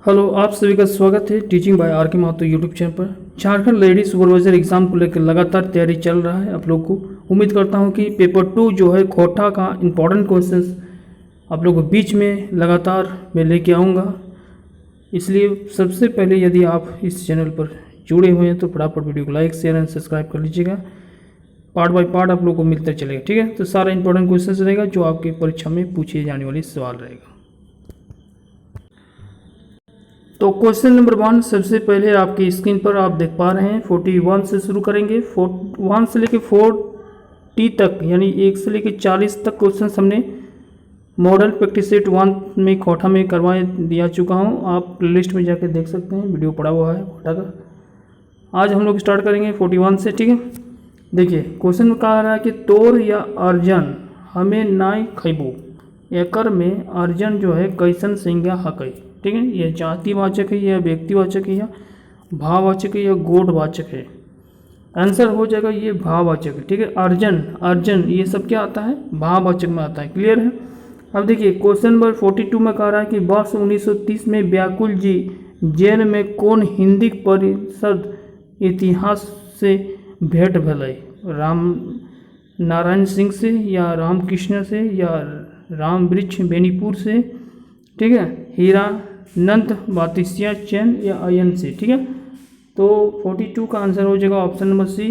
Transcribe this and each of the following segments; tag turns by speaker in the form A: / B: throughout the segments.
A: Hello, आप सभी का स्वागत है टीचिंग बाय आर के महतो यूट्यूब चैनल पर। झारखंड लेडी सुपरवाइजर एग्जाम को लेकर लगातार तैयारी चल रहा है। आप लोग को उम्मीद करता हूं कि पेपर 2 जो है कोटा का इम्पोर्टेंट क्वेश्चंस आप लोग को बीच में लगातार मैं लेके आऊँगा। इसलिए सबसे पहले यदि आप इस चैनल पर जुड़े हुए हैं तो फटाफट वीडियो को लाइक शेयर एंड सब्सक्राइब कर लीजिएगा। पार्ट बाय पार्ट आप लोग को मिलता चलेगा, ठीक है। तो सारा इंपॉर्टेंट क्वेश्चन रहेगा जो आपकी परीक्षा में पूछे जाने वाले सवाल रहेगा। तो क्वेश्चन नंबर 1 सबसे पहले आपकी स्क्रीन पर आप देख पा रहे हैं। 41 से शुरू करेंगे। 1 से लेकर 40 तक यानी 1 से लेकर 40 तक क्वेश्चन हमने मॉडल प्रैक्टिस सेट 1 में कोटा में करवा दिया चुका हूं। आप प्लेलिस्ट में जाकर देख सकते हैं, वीडियो पड़ा हुआ है कोटा का। आज हम लोग स्टार्ट करेंगे 41 से, ठीक है। देखिए क्वेश्चन में कहा रहा है कि तोर या अर्जन हमें नाई खैबो एकर में अर्जन जो है कैसन संज्ञा हकै, ठीक है। यह जातिवाचक है, यह व्यक्तिवाचक है, या भाववाचक है, या गोटवाचक है। आंसर हो जाएगा ये भाववाचक है, ठीक है। अर्जन अर्जन ये सब क्या आता है, भाववाचक में आता है। क्लियर है। अब देखिए क्वेश्चन नंबर 42 में कह रहा है कि वर्ष 1930 में व्याकुल जी जेल में कौन हिंदी परिषद इतिहास से भेंट भले, राम नारायण सिंह से, या रामकृष्ण से, या राम वृक्ष बेनीपुर से, ठीक है, हीरा नंद बातिस्या चैन, या अयन से, ठीक है। तो 42 का आंसर हो जाएगा ऑप्शन नंबर सी,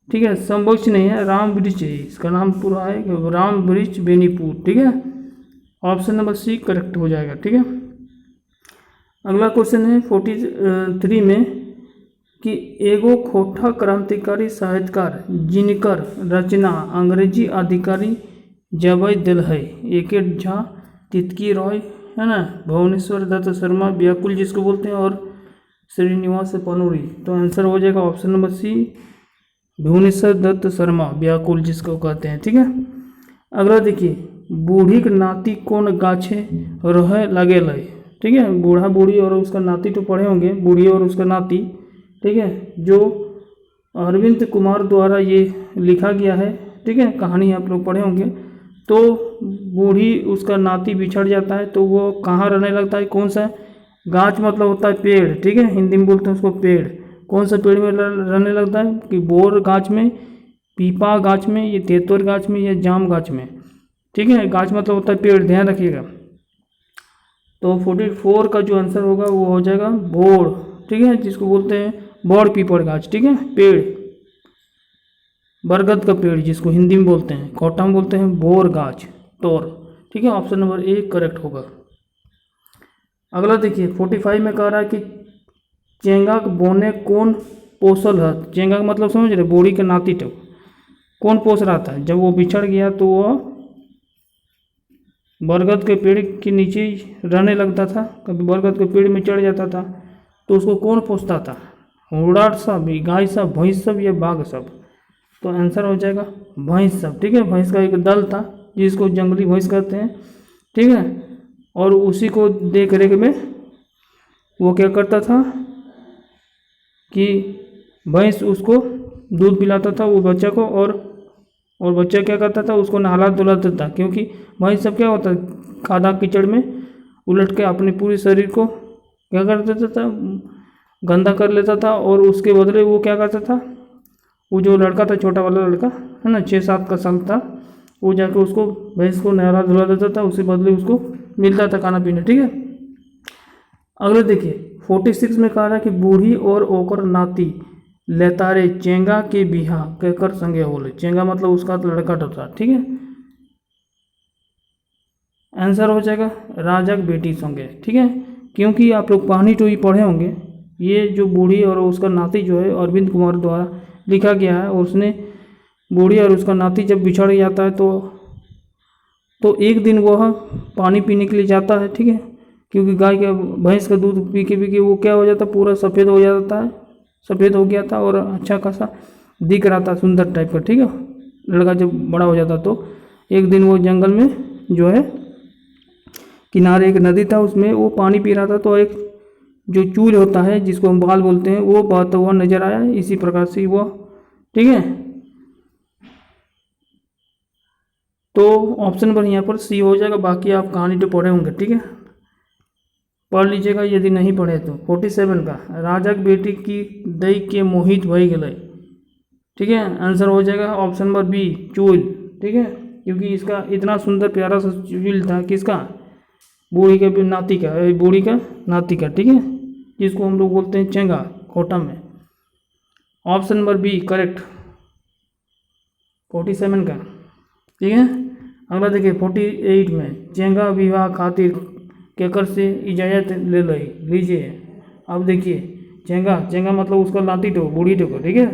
A: ठीक है। समवृक्ष नहीं है, राम वृक्ष है, इसका नाम पूरा है राम वृक्ष बेनीपुर, ठीक है। ऑप्शन नंबर सी करेक्ट हो जाएगा, ठीक है। अगला क्वेश्चन है 43 में कि एगो खोटा क्रांतिकारी साहित्यकार जिनकर रचना अंग्रेजी अधिकारी जबै दिल है, एके झा, तितकी रॉय, है ना, भुवनेश्वर दत्त शर्मा व्याकुल जिसको बोलते हैं, और श्रीनिवास पनूरी। तो आंसर हो जाएगा option number C, Bhubaneswar Dutt Sharma Vyakul जिसको कहते हैं, ठीक है। अगला देखिए बूढ़ी के नाती कौन गाछे रह लगे लय, ठीक है। बूढ़ा बूढ़ी और उसका नाती तो पढ़े होंगे, बूढ़ी और उसका नाती, ठीक है, जो अरविंद कुमार द्वारा ये लिखा गया है, ठीक है। कहानी आप लोग पढ़े होंगे। तो बूढ़ी उसका नाती बिछड़ जाता है तो वो कहाँ रहने लगता है, कौन सा गाछ मतलब होता है पेड़, ठीक है, हिंदी में बोलते हैं उसको पेड़। कौन सा पेड़ में रहने लगता है कि बोर गाछ में, पीपा गाछ में, ये तेतुर गाछ में, या जाम गाछ में, ठीक है। गाछ मतलब होता है पेड़, ध्यान रखिएगा। तो 44 का जो आंसर होगा वो हो जाएगा बोर, ठीक है, जिसको बोलते हैं बोर पीपड़ गाछ, ठीक है, पेड़, बरगद का पेड़ जिसको हिंदी में बोलते हैं, कोटा में बोलते हैं बोर गाछ, तोर, ठीक है। ऑप्शन नंबर ए करेक्ट होगा। अगला देखिए 45 में कह रहा है कि चेंगा के बोने कौन पोसल है। चेंगा का मतलब समझ रहे, बूढ़ी के नाती तो कौन पोस रहा था जब वो बिछड़ गया, तो वह बरगद के पेड़ के नीचे रहने लगता था, कभी बरगद के पेड़ में चढ़ जाता था, तो उसको कौन पोसता था, घोड़ा सब, गाय सब, भैंस सब, या बाघ सब। तो आंसर हो जाएगा भैंस सब, ठीक है। भैंस का एक दल था जिसको जंगली भैंस कहते हैं, ठीक है, और उसी को देख रेख में वो क्या करता था कि भैंस उसको दूध पिलाता था वो बच्चा को, और बच्चा क्या करता था, उसको नहला धुलाता था, क्योंकि भैंस सब क्या होता है खादा कीचड़ में उलट के अपने पूरे शरीर को क्या कर देता था, गंदा कर लेता था, और उसके बदले वो क्या करता था, वो जो लड़का था, छोटा वाला लड़का है ना, 6-7 का साल था, वो जाके उसको भैंस को नहला धुला देता था, उसके बदले उसको मिलता था खाना पीना, ठीक है। अगले देखिए 46 में कह रहा है कि बूढ़ी और ओकर नाती लेतारे चेंगा के बिहा केकर संगे होले। चेंगा मतलब उसका लड़का था, ठीक है। आंसर हो जाएगा राजा की बेटी संगे, ठीक है, क्योंकि आप लोग कहानी तो ही पढ़े होंगे। ये जो बूढ़ी और उसका नाती जो है अरविंद कुमार द्वारा लिखा गया है, और उसने बूढ़ी और उसका नाती जब बिछड़ जाता है तो एक दिन वह पानी पीने के लिए जाता है, ठीक है, क्योंकि गाय का भैंस का दूध पी के वो क्या हो जाता है, पूरा सफ़ेद हो जाता है, सफ़ेद हो गया था और अच्छा खासा दिख रहा था, सुंदर टाइप का, ठीक है। लड़का जब बड़ा हो जाता तो एक दिन वो जंगल में जो है किनारे एक नदी था, उसमें वो पानी पी रहा था, तो एक जो चूल होता है जिसको हम बाल बोलते हैं वो बहता हुआ नजर आया, इसी प्रकार से वो, ठीक है। तो ऑप्शन नंबर यहाँ पर सी हो जाएगा, बाकी आप कहानी तो पढ़े होंगे, ठीक है। पढ़ लीजिएगा यदि नहीं पढ़े तो। 47 का राजाक बेटी की दई के मोहित भई गए। ठीक है, आंसर हो जाएगा ऑप्शन नंबर बी चूल। ठीक है, क्योंकि इसका इतना सुंदर प्यारा सा चूल था, किसका, बूढ़ी के नाती का, बूढ़ी का नाती का। ठीक है, जिसको हम लोग बोलते हैं चेंगा खोटा में। ऑप्शन नंबर बी करेक्ट 47 का। ठीक है, अगला देखिए 48 में चेंगा विवाह खातिर केकर से इजाज़त ले लीजिए। अब देखिए चेंगा मतलब उसका नाती टो बूढ़ी टो को। ठीक है,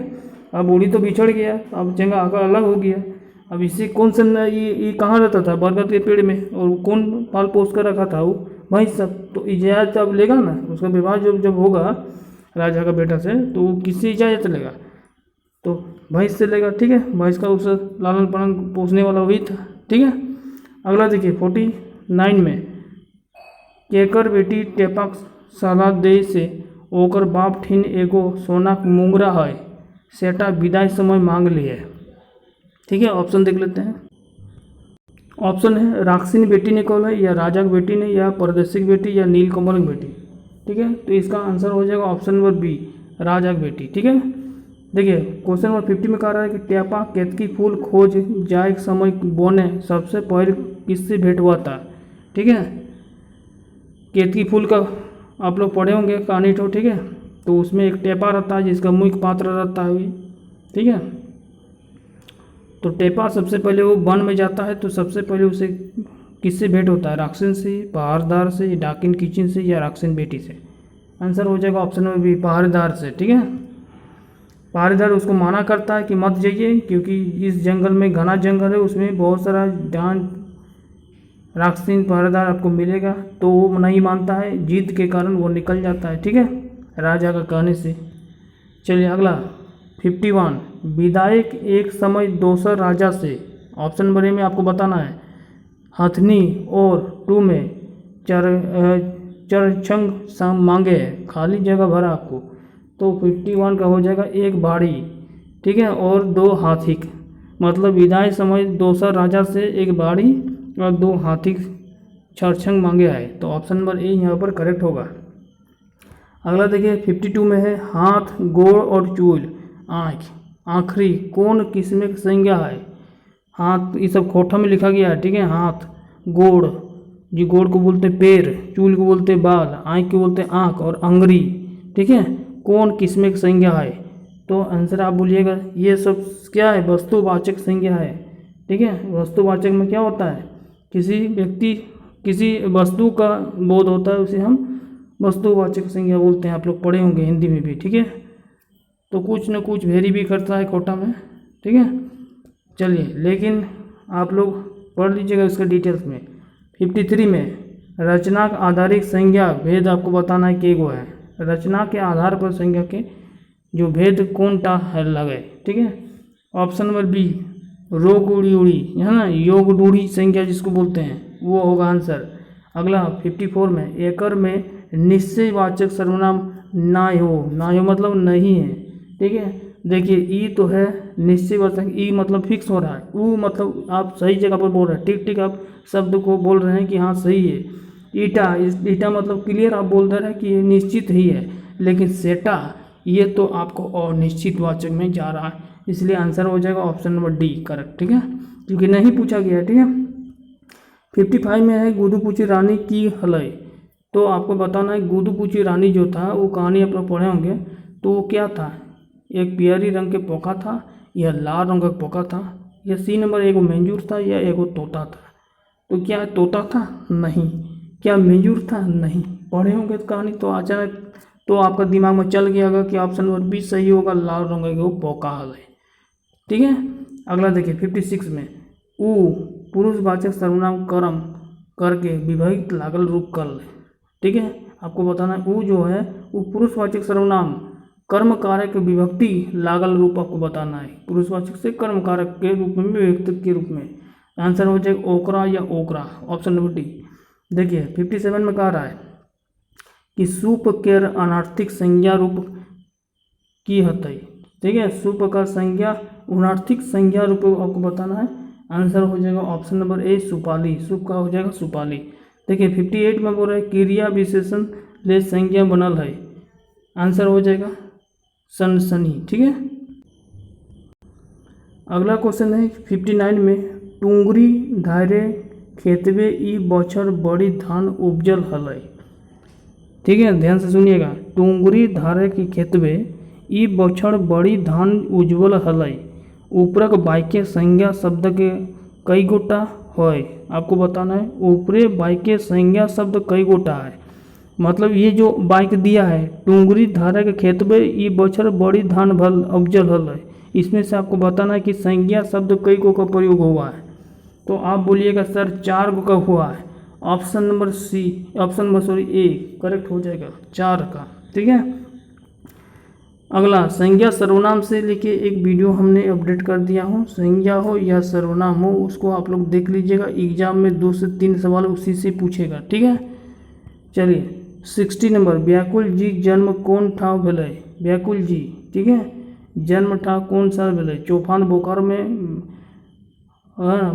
A: अब बूढ़ी तो बिछड़ गया, अब चेंगा आकर अलग हो गया। अब इससे कौन सा ये कहाँ रहता था, बरगद के पेड़ में, और कौन पाल पोस कर रखा था वो वहीं सब। तो इजाज़त अब लेगा ना, उसका विवाह जब होगा राजा का बेटा से, तो वो किससे इजाज़त लेगा, तो भैंस से लेगा। ठीक है, भैंस का उसे लालन पालन पोसने वाला वही था। ठीक है, अगला देखिए 49 में केकर बेटी टेपक सलाह दे से ओकर बाप ठिन एगो सोना के मुंगरा है सेटा विदाई समय मांग लिए। ठीक है, ऑप्शन देख लेते हैं। ऑप्शन है राक्षिनी बेटी ने कॉल है, या राजा की बेटी ने, या परदेशी की बेटी, या नीलकमल की बेटी। ठीक है, तो इसका आंसर हो जाएगा ऑप्शन नंबर बी राजा की बेटी। ठीक है, देखिए क्वेश्चन नंबर 50 में कह रहा है कि टेपा केतकी फूल खोज जाए समय बोने सबसे पहले किससे भेंट हुआ था। ठीक है, केतकी फूल का आप लोग पढ़े होंगे कहानी तो। ठीक है, तो उसमें एक टेपा रहता है जिसका मुख्य पात्र रहता है। ठीक है, तो टेपा सबसे पहले वो वन में जाता है, तो सबसे पहले उसे किससे भेंट होता है, राक्षस से, पहाड़दार से, डाकिन किचन से, या राक्षस बेटी से। आंसर हो जाएगा ऑप्शन नंबर बी पहाड़दार से। ठीक है, पहाड़ीदार उसको मना करता है कि मत जाइए, क्योंकि इस जंगल में घना जंगल है, उसमें बहुत सारा डांस राक्षसीन पहाड़ीदार आपको मिलेगा। तो वो नहीं मानता है, जीत के कारण वो निकल जाता है। ठीक है, राजा का कहने से। चलिए अगला 51 विधायक एक समय दोसर राजा से। ऑप्शन नंबर ए में आपको बताना है हथनी, और 2 में चरछंग मांगे, खाली जगह भरा आपको। तो 51 का हो जाएगा एक बाड़ी। ठीक है, और 2 हाथी, मतलब विदाई समय दोसर राजा से एक बाड़ी और 2 हाथी छरछंग मांगे आए। तो ऑप्शन नंबर ए यहाँ पर करेक्ट होगा। अगला देखिए 52 में है हाथ, गोड़ और चूल, आँख, आखिरी कौन किस्म की संज्ञा है। हाथ ये सब खोटा में लिखा गया है। ठीक है, हाथ, गोड़, जी गोड़ को बोलते पैर, चूल को बोलते बाल, आँख को बोलते आँख, और अंगरी। ठीक है, कौन किस्म की संज्ञा है। तो आंसर आप बोलिएगा ये सब क्या है, वस्तुवाचक संज्ञा है। ठीक है, वस्तुवाचक में क्या होता है, किसी व्यक्ति किसी वस्तु का बोध होता है, उसे हम वस्तुवाचक संज्ञा बोलते हैं। आप लोग पढ़े होंगे हिंदी में भी। ठीक है, तो कुछ न कुछ वेरी भी करता है खोटा में। ठीक है, चलिए लेकिन आप लोग पढ़ लीजिएगा इसका डिटेल्स में। 53 में रचना आधारित संज्ञा भेद आपको बताना है कि गो है। रचना के आधार पर संज्ञा के जो भेद कौन टा है लगे। ठीक है, ऑप्शन नंबर बी रोग उड़ी उड़ी है ना, योग डूढ़ी संज्ञा जिसको बोलते हैं, वो होगा आंसर। अगला 54 में एकर में निश्चयवाचक सर्वनाम ना हो मतलब नहीं है। ठीक है, देखिए ई तो है निश्चयवाचक, ई मतलब फिक्स हो रहा है, वो मतलब आप सही जगह पर बोल रहे हैं। ठीक ठीक आप शब्द को बोल रहे हैं कि हाँ सही है। ईटा मतलब क्लियर आप बोल रहे हैं कि ये निश्चित ही है। लेकिन सेटा ये तो आपको अनिश्चित वाचक में जा रहा है, इसलिए आंसर हो जाएगा ऑप्शन नंबर डी करेक्ट। ठीक है, क्योंकि नहीं पूछा गया है। ठीक है, 55 में है गुदुपुची रानी की हलय। तो आपको बताना है गुदुपुची रानी जो था वो कहानी आप लोग पढ़े होंगे, तो वो क्या था, एक पियरी रंग के पोका था, या लाल रंग का पोका था, या सी नंबर एगो मंजूर था, या एगो तोता था। तो क्या तोता था, नहीं। क्या मंजूर था, नहीं। पढ़े होंगे तो कहानी, तो अचानक तो आपका दिमाग में चल गया होगा कि ऑप्शन नंबर बी सही होगा, लाल रंग का वो पोका है। ठीक है, अगला देखिए 56 में ऊ पुरुषवाचक सर्वनाम कर्म करके विभक्त लागल रूप कल। ठीक है, आपको बताना है ऊ जो है वो पुरुषवाचक सर्वनाम कर्म कारक विभक्ति लागल रूप आपको बताना है, पुरुषवाचक से कर्म कारक के रूप में विभक्ति के रूप में। आंसर हो जाएगा ओकरा या ओकरा, ऑप्शन नंबर डी। देखिए 57 में कह रहा है कि सूप के अनर्थक संज्ञा रूप की हतई। ठीक है, सूप का संज्ञा अनर्थक संज्ञा रूप आपको बताना है। आंसर हो जाएगा ऑप्शन नंबर ए सुपाली, सूप का हो जाएगा सुपाली। देखिए 58 में बोल रहा है क्रिया विशेषण ले संज्ञा बनल है, आंसर हो जाएगा सनसनी। ठीक है, अगला क्वेश्चन है 59 में टुंगरी धारे खेतवे ई बछर बड़ी धान उपजल हलै। ठीक है, ध्यान से सुनिएगा, टुंगरी धारे के खेतवे ई बछर बड़ी धान उज्ज्वल हलै। ऊपरक वाक्य संज्ञा शब्द के कई गोटा है, आपको बताना है। ऊपरे वाक्य संज्ञा शब्द कई गोटा है, मतलब ये जो वाक्य दिया है टुंगरी धारे के खेतवे ई बछर बड़ी धान भल उपजल हलै, इसमें से आपको बताना है कि संज्ञा शब्द कई गो का प्रयोग हुआ है। तो आप बोलिएगा सर 4 गो का हुआ है, ऑप्शन नंबर ए करेक्ट हो जाएगा 4 का। ठीक है, अगला संज्ञा सर्वनाम से लेके एक वीडियो हमने अपडेट कर दिया हूँ, संज्ञा हो या सर्वनाम हो उसको आप लोग देख लीजिएगा, एग्जाम में 2 से 3 सवाल उसी से पूछेगा। ठीक है, चलिए 60 नंबर व्याकुल जी जन्म कौन ठाव भेलै। व्याकुल जी, ठीक है, जन्म ठाव कौन सा भेलै, चौफान बोकारो में,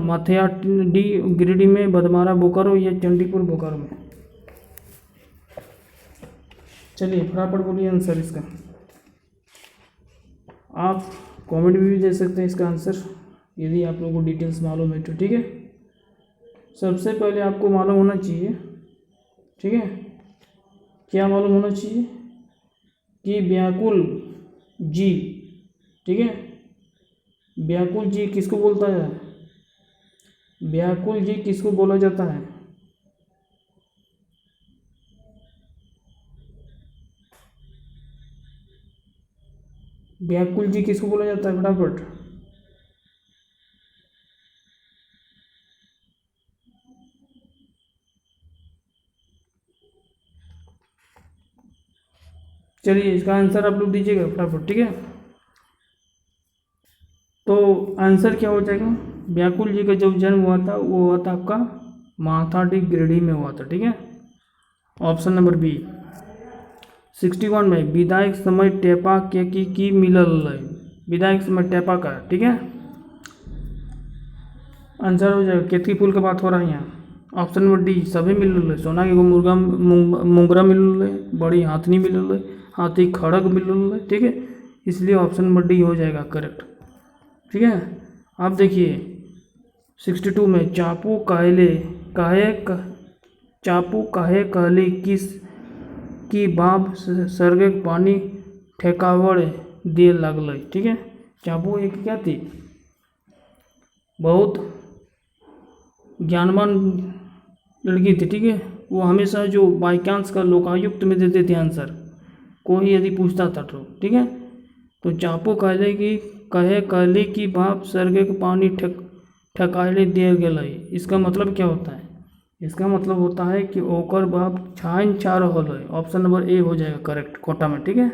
A: माथेया डी गिरिडीह में, बदमारा बोकारो या चंडीपुर बोकारो में। चलिए फटाफट बोलिए आंसर इसका, आप कमेंट में भी दे सकते हैं इसका आंसर यदि आप लोगों को डिटेल्स मालूम है तो। ठीक है, सबसे पहले आपको मालूम होना चाहिए, ठीक है, क्या मालूम होना चाहिए कि व्याकुल जी, ठीक है, व्याकुल जी किसको बोलता है, व्याकुल जी किसको बोला जाता है, व्याकुल जी किसको बोला जाता है, फटाफट। चलिए इसका आंसर आप लोग दीजिएगा फटाफट। ठीक है, तो आंसर क्या हो जाएगा, व्याकुल जी का जब जन्म हुआ था वो हुआ था आपका माथाडी गिरिडीह में हुआ था। ठीक है, ऑप्शन नंबर बी। 61 में विदायक समय टेपा के की मिलल है, विदायक समय टेपा का। ठीक है, आंसर हो जाएगा केतकी फूल की बात हो रहा है यहाँ, ऑप्शन नंबर डी सभी मिलल है, सोना के मुर्गा मुंगरा मिलल है, बड़ी हाथनी मिलल है, हाथी खड़ग मिलल है। ठीक है, इसलिए ऑप्शन नंबर डी हो जाएगा करेक्ट। ठीक है, आप देखिए 62 में चापू काहे कहले किस की बाप सर्गे पानी ठेकावड़ दिए लगल। ठीक है, चापू एक क्या थी, बहुत ज्ञानवान लड़की थी। ठीक है, वो हमेशा जो वाक्यांश का लोकायुक्त में देते थे आंसर, कोई यदि पूछता था तो। ठीक है, तो चापू कहले कि बाप सर्गे के पानी ठेकाले दिए गए, इसका मतलब क्या होता है, इसका मतलब होता है कि ओकर बाप छाइन चार होल, ऑप्शन नंबर ए हो जाएगा करेक्ट कोटा में। ठीक है,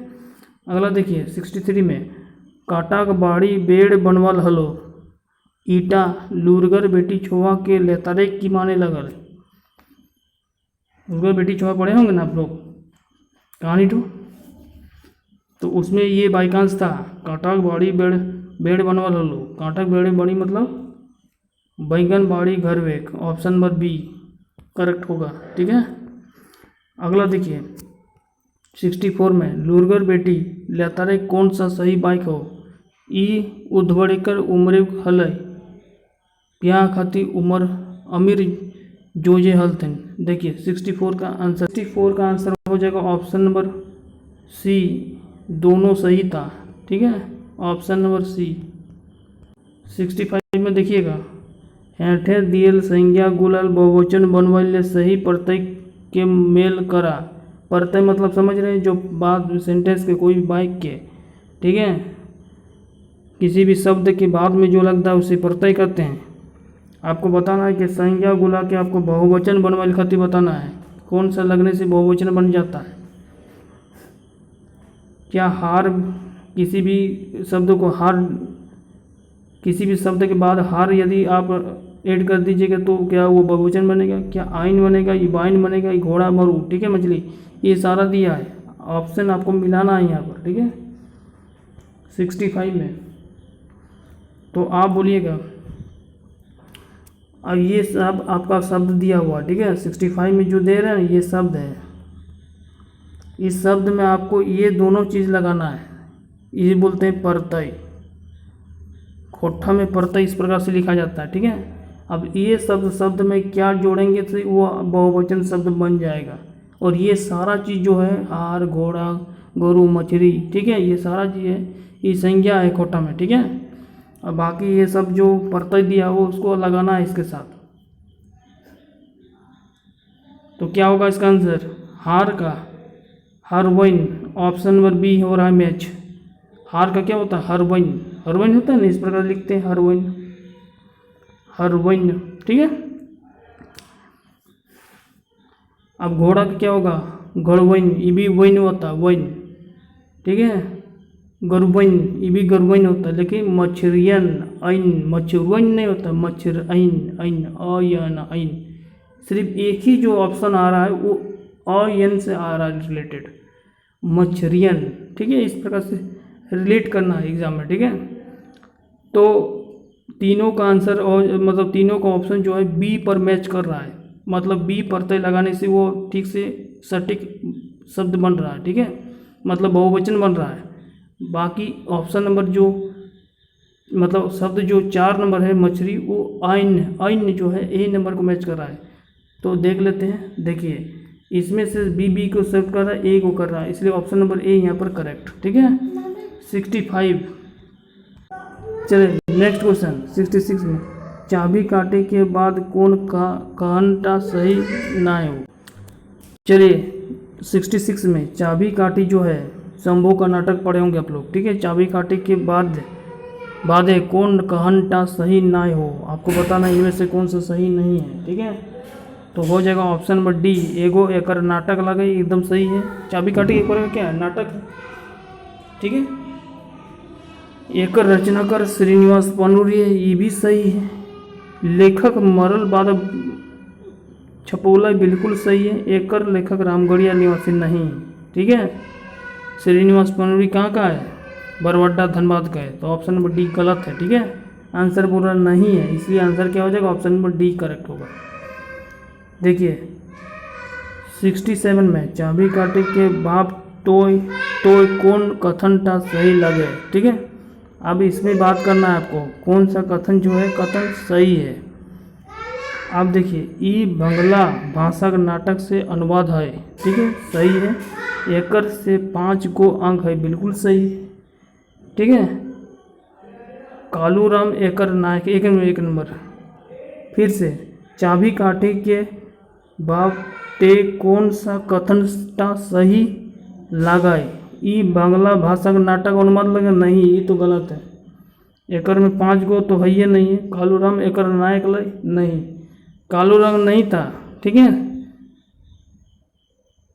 A: अगला देखिए 63 में काटा के बाड़ी बेड़ बनवल हलो, ईटा लुरगर बेटी छोआ के लेतारे की माने लगल। लुरगर बेटी छोआ पढ़े होंगे ना आप लोग कहानी तो उसमें ये वाक्यांश था, काटा के बाड़ी बेड़ बनवल हलो, काटा के बेड़ बनी मतलब बैगन बाड़ी घर वेक, ऑप्शन नंबर बी करेक्ट होगा। ठीक है, अगला देखिए 64 में लुरगर बेटी लेतारे कौन सा सही बाइक हो, ई उधवड़ेकर उम्र हलै, ब्याह खातिर उम्र अमीर जोजे हलथिन। देखिए 64 का आंसर हो जाएगा ऑप्शन नंबर सी, दोनों सही था। ठीक है, ऑप्शन नंबर सी। 65 में देखिएगा हेठे दियल संज्ञा गुलाल बहुवचन बनवाइले सही प्रत्यय के मेल करा। प्रत्यय मतलब समझ रहे हैं, जो बाद सेंटेंस के कोई वाक्य के, ठीक है, किसी भी शब्द के बाद में जो लगता है उसे प्रत्यय कहते हैं। आपको बताना है कि संज्ञा गुला के आपको बहुवचन बनवाइल खातिर बताना है, कौन सा लगने से बहुवचन बन जाता है। क्या हार, किसी भी शब्द को हार, किसी भी शब्द के बाद हार यदि आप ऐड कर दीजिएगा तो क्या वो बहुवचन बनेगा, क्या आइन बनेगा, ये बाइन बनेगा, ये घोड़ा मरू, ठीक है, मछली, ये सारा दिया है, ऑप्शन आपको मिलाना है यहाँ पर। ठीक है, 65 में तो आप बोलिएगा अब ये सब आपका शब्द दिया हुआ, ठीक है, 65 में जो दे रहे हैं ये शब्द है। इस शब्द में आपको ये दोनों चीज़ लगाना है, ये बोलते हैं प्रत्यय। खोठा में प्रत्यय इस प्रकार से लिखा जाता है, ठीक है। अब ये शब्द में क्या जोड़ेंगे तो वो बहुवचन शब्द बन जाएगा। और ये सारा चीज़ जो है हार, घोड़ा, गोरू, मछली, ठीक है, ये सारा चीज़ है, ये संज्ञा है खोठा में, ठीक है। अब बाकी ये सब जो प्रत्यय दिया वो उसको लगाना है इसके साथ। तो क्या होगा इसका आंसर? हार का हरवइन, ऑप्शन नंबर बी हो रहा है मैच। हार का क्या होता है? हरवइन, हरवइन होता है ना, इस प्रकार लिखते हैं हरवइन, हरवइन, ठीक है। अब घोड़ा का क्या होगा? गड़वइन, ये भी वइन होता है, वइन, ठीक है। गरुवइन, ये भी गरुवइन होता है, लेकिन मछरियन ऐन, मछुरवइन नहीं होता, मच्छर ऐन, ऐन अयन ऐन। सिर्फ एक ही जो ऑप्शन आ रहा है वो अयन से आ रहा है रिलेटेड, मछरियन, ठीक है। इस प्रकार से रिलेट करना है एग्जाम में, ठीक है। तो तीनों का आंसर और मतलब तीनों का ऑप्शन जो है बी पर मैच कर रहा है, मतलब बी प्रत्यय लगाने से वो ठीक से सटीक शब्द बन रहा है, ठीक है, मतलब बहुवचन बन रहा है। बाकी ऑप्शन नंबर जो मतलब शब्द जो 4 नंबर है मछली, वो आइन, आइन जो है ए नंबर को मैच कर रहा है। तो देख लेते हैं, देखिए इसमें से बी को सेलेक्ट कर रहा है, ए को कर रहा है, इसलिए ऑप्शन नंबर ए यहाँ पर करेक्ट, ठीक है। 65। चलिए नेक्स्ट क्वेश्चन 66 में, चाबी काटे के बाद कौन का कहनटा सही ना हो। चलिए 66 में चाबी काटी जो है, शंभू का नाटक पढ़े होंगे आप लोग, ठीक है। चाबी काटे के बाद है कौन कहनटा सही ना हो, आपको बताना इनमें से कौन सा सही नहीं है, ठीक है। तो हो जाएगा ऑप्शन नंबर डी, एगो एकर नाटक लगे, एकदम सही है। चाबी काटी के ऊपर क्या है? नाटक है, ठीक है। एकर रचनाकार श्रीनिवास पनूरी है, ये भी सही है। लेखक मरल बाद छपोला बिल्कुल सही है। एकर लेखक रामगढ़िया निवासी नहीं, ठीक है। श्रीनिवास पनूरी कहाँ का है? बरवाडा धनबाद का है, तो ऑप्शन नंबर डी गलत है, ठीक है। आंसर पूरा नहीं है, इसलिए आंसर क्या हो जाएगा? ऑप्शन नंबर डी करेक्ट होगा। देखिए 67 में चाबी काटे के बाप तोय कौन कथनटा सही लगे, ठीक है। अब इसमें बात करना है आपको, कौन सा कथन जो है कथन सही है। आप देखिए, ई बंगला भाषा का नाटक से अनुवाद है, ठीक है, सही है। एकर से 5 को अंक है, बिल्कुल सही, ठीक है। कालूराम एकर नायक, एक नंबर। फिर से चाबी काटे के बाप ते कौन सा कथनटा सही लगाए, ई बांग्ला भाषा का नाटक अनुवाद लगे नहीं, ये तो गलत है। एकर में 5 गो तो है ही नहीं है। कालूराम एकर नायक लय नहीं, कालूराम नहीं था, ठीक है।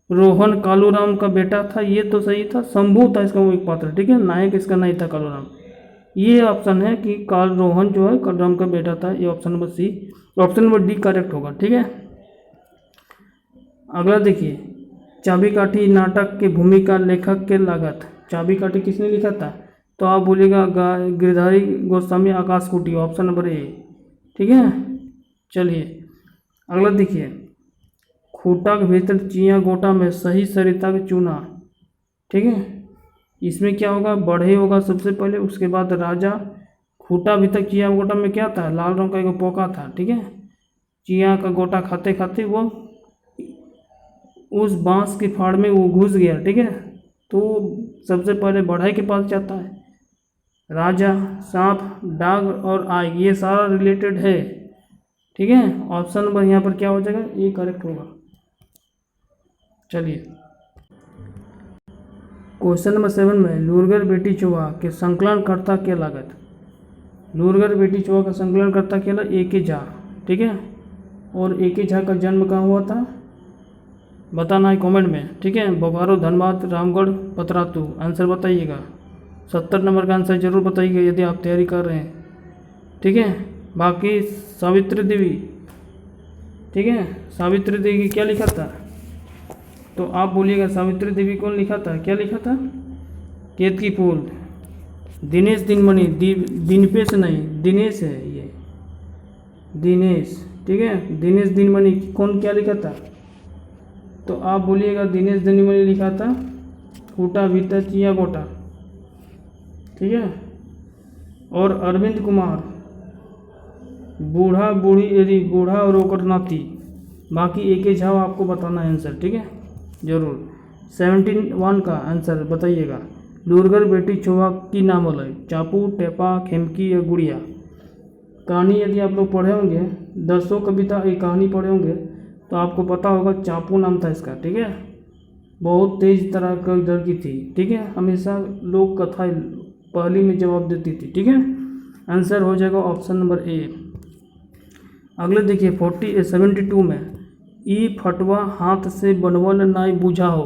A: रोहन कालूराम का बेटा था, ये तो सही था। शंभू था इसका वो एक पात्र, ठीक है, नायक इसका नहीं था कालूराम। ये ऑप्शन है कि काल रोहन जो है कालूराम का बेटा था, ये option number C, option number D correct होगा, ठीक है। अगला देखिए, चाबी काठी नाटक के भूमिका लेखक के लागत। चाबी काठी किसने लिखा था? तो आप बोलिएगा Girdhari Goswami Akashkuti, option number A, ठीक है। चलिए अगला देखिए, खूटा के भीतर चिया गोटा में सही सरिता का चूना, ठीक है। इसमें क्या होगा? बढ़े होगा सबसे पहले, उसके बाद राजा। खूटा भीतर चिया गोटा में क्या था? लाल रंग का एक पोका था, ठीक है। चिया का गोटा खाते खाते वो उस बांस की फाड़ में वो घुस गया, ठीक है। तो सबसे पहले बढ़ई के पास जाता है। राजा, सांप, डाग और आग, ये सारा रिलेटेड है, ठीक है। ऑप्शन नंबर यहाँ पर क्या हो जाएगा? ये करेक्ट होगा। चलिए क्वेश्चन नंबर 7 में, लूरगर बेटी चुहा के संकलनकर्ता के लागत। लूरगर बेटी चुहा का संकलनकर्ता केवल ए.के. झा, ठीक है। और ए.के. झा का जन्म कहाँ हुआ था? बताना है कमेंट में, ठीक है। बोकारो, धनबाद, रामगढ़, पतरातू, आंसर बताइएगा। 70 नंबर का आंसर जरूर बताइएगा यदि आप तैयारी कर रहे हैं, ठीक है। बाकी सावित्री देवी, ठीक है, सावित्री देवी क्या लिखा था? तो आप बोलिएगा सावित्री देवी कौन लिखा था, क्या लिखा था? केतकी फूल। दिनेश दिनमणि, दिनपेश नहीं, दिनेश है ये, दिनेश, ठीक है। दिनेश दिनमणि कौन क्या लिखा था? तो आप बोलिएगा दिनेश दिनमणि लिखा था कूटा भीतर चिया गोटा, ठीक है। और अरविंद कुमार बूढ़ा बूढ़ी यदि बूढ़ा और ओकर नाती, बाकी एक ही जवाब आपको बताना है आंसर, ठीक है जरूर। 71 का आंसर बताइएगा। लुरगर बेटी चोहा की नाम बोला, चापू टेपा खेमकी या गुड़िया। कहानी यदि आप लोग पढ़े होंगे, 10 कविता एक कहानी पढ़े होंगे तो आपको पता होगा चापू नाम था इसका, ठीक है। बहुत तेज तरह का इधर की थी, ठीक है। हमेशा लोग कथा पहली में जवाब देती थी, ठीक है। आंसर हो जाएगा ऑप्शन नंबर ए। अगले देखिए 72 में, ई फटवा हाथ से बनवल नाई बुझा हो।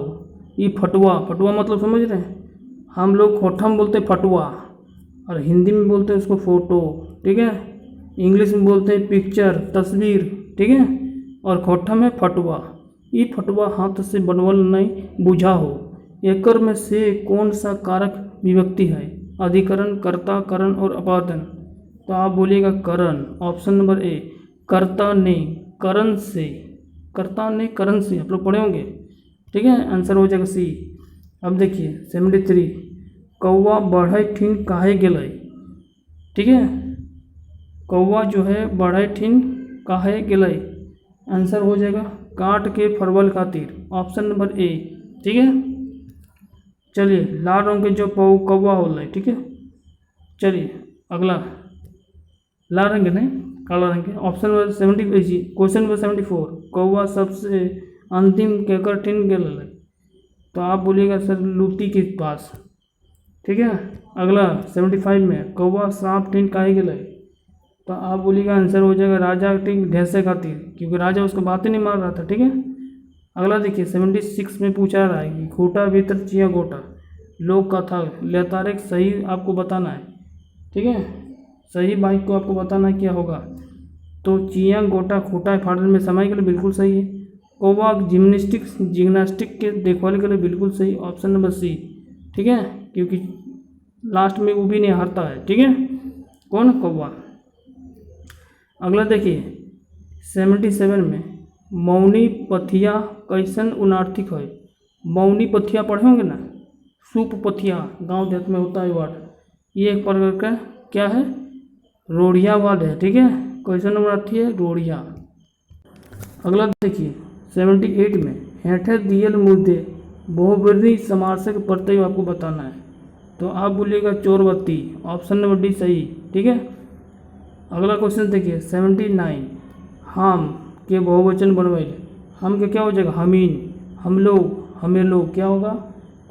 A: ई फटवा, फटवा मतलब समझ रहे हैं, हम लोग खोठम बोलते हैं फटवा, और हिंदी में बोलते हैं उसको फोटो, ठीक है। इंग्लिश में बोलते हैं पिक्चर, तस्वीर, ठीक है। और खोठम है फटवा। ई फटवा हाथ से बनवल नाई बुझा हो, एकर में से कौन सा कारक विभक्ति है? अधिकरण, कर्ता, करण और अपादन। तो आप बोलिएगा करण, ऑप्शन नंबर ए। कर्ता ने करण से, कर्ता ने करण से, आप लोग पढ़े होंगे, ठीक है। आंसर हो जाएगा सी। अब देखिए 73, कौवा बढ़ई ठिन काहे गेलै, ठीक है। कौवा जो है बढ़ई ठिन काहे गेलै, आंसर हो जाएगा काट के फरवल खातिर, ऑप्शन नंबर ए, ठीक है। चलिए लाल रंग के जो कौवा होलै, ठीक है। चलिए अगला, लाल रंग नहीं काला रंग के, ऑप्शन नंबर 70, क्वेश्चन नंबर 74, कौवा सबसे अंतिम केकर ठिन गेलै। तो आप बोलिएगा सर लूटी के पास, ठीक है। अगला 75 में, कौवा सांप ठिन काहे गेलै। तो आप बोलिएगा आंसर हो जाएगा राजा ठिन ढेसे खातिर, क्योंकि राजा उसको बातें नहीं मार रहा था, ठीक है। अगला देखिए 76 में पूछा रहा है कि खूटा भीतर चिया गोटा, लोक कथा लेतारे सही आपको बताना है, ठीक है। सही बाइक को आपको बताना है क्या होगा। तो चिया गोटा खूटा फाड़न में समय के लिए बिल्कुल सही है। कौवा जिम्नास्टिक के देखभाल के लिए बिल्कुल सही, ऑप्शन नंबर सी, ठीक है। क्योंकि लास्ट में वो भी नहीं हारता है, ठीक है, कौन? कौवा। अगला देखिए 77 में, मौनी पथिया कैसन उनार्थिक है। मौनी पथिया पढ़े होंगे ना, सूप पथिया गांव देहात में होता है वर्ड, ये एक प्रकार का क्या है, रोढ़िया वर्ड है, ठीक है। कैसन उनार्थी है, रोढ़िया। अगला देखिए 78 में, हेठे दियल मुद्दे बहुवर्णी समासक प्रत्यय आपको बताना है। तो आप बोलिएगा चोरबत्ती, ऑप्शन नंबर डी सही, ठीक है। अगला क्वेश्चन देखिए 79, हम के बहुवचन बनवाइल, हम के क्या हो जाएगा, हमीन, हम लोग, हमें लोग क्या होगा।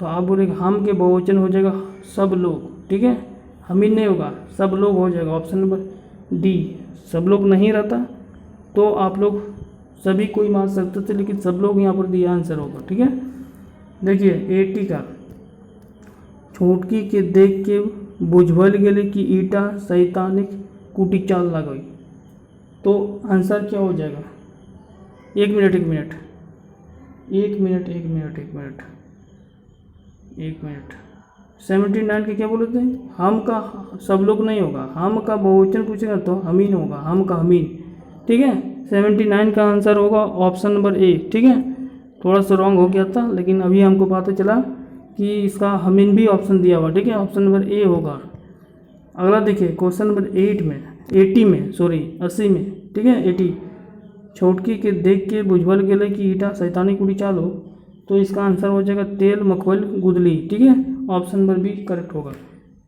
A: तो आप बोलेंगे हम के बहुवचन हो जाएगा सब लोग, ठीक है। हमीन नहीं होगा, सब लोग हो जाएगा, ऑप्शन नंबर डी। सब लोग नहीं रहता तो आप लोग सभी कोई मान सकते थे, लेकिन सब लोग यहाँ पर दिया आंसर होगा, ठीक है। देखिए 80 का, छोटकी के देख के बुझल गेले कि ईटा सैतानिक कुटी चाल लगई। तो आंसर क्या हो जाएगा, एक मिनट 79 के क्या बोले थे, हम का सब लोग नहीं होगा, हम का बहुवचन पूछेगा तो हमीन होगा, हम का हमीन, ठीक है। 79 का आंसर होगा ऑप्शन नंबर ए, ठीक है। थोड़ा सा रॉन्ग हो गया था, लेकिन अभी हमको पता चला कि इसका हमीन भी ऑप्शन दिया हुआ, ठीक है, ऑप्शन नंबर ए होगा। अगला देखिए क्वेश्चन नंबर 80 में, ठीक है 80, छोटकी के देख के बुझल गेले कि ईटा सैतानी कुड़ी चालो। तो इसका आंसर हो जाएगा तेल मखोल गुदली, ठीक है, ऑप्शन नंबर बी करेक्ट होगा।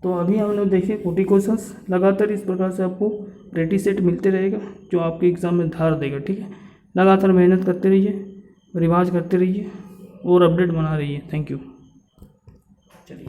A: तो अभी हम लोग देखिए 40 क्वेश्चंस लगातार इस प्रकार से आपको रेडी सेट मिलते रहेगा, जो आपके एग्ज़ाम में धार देगा, ठीक है। लगातार मेहनत करते रहिए, रिवाज करते रहिए और अपडेट बना रहिए। Thank you. चलिए।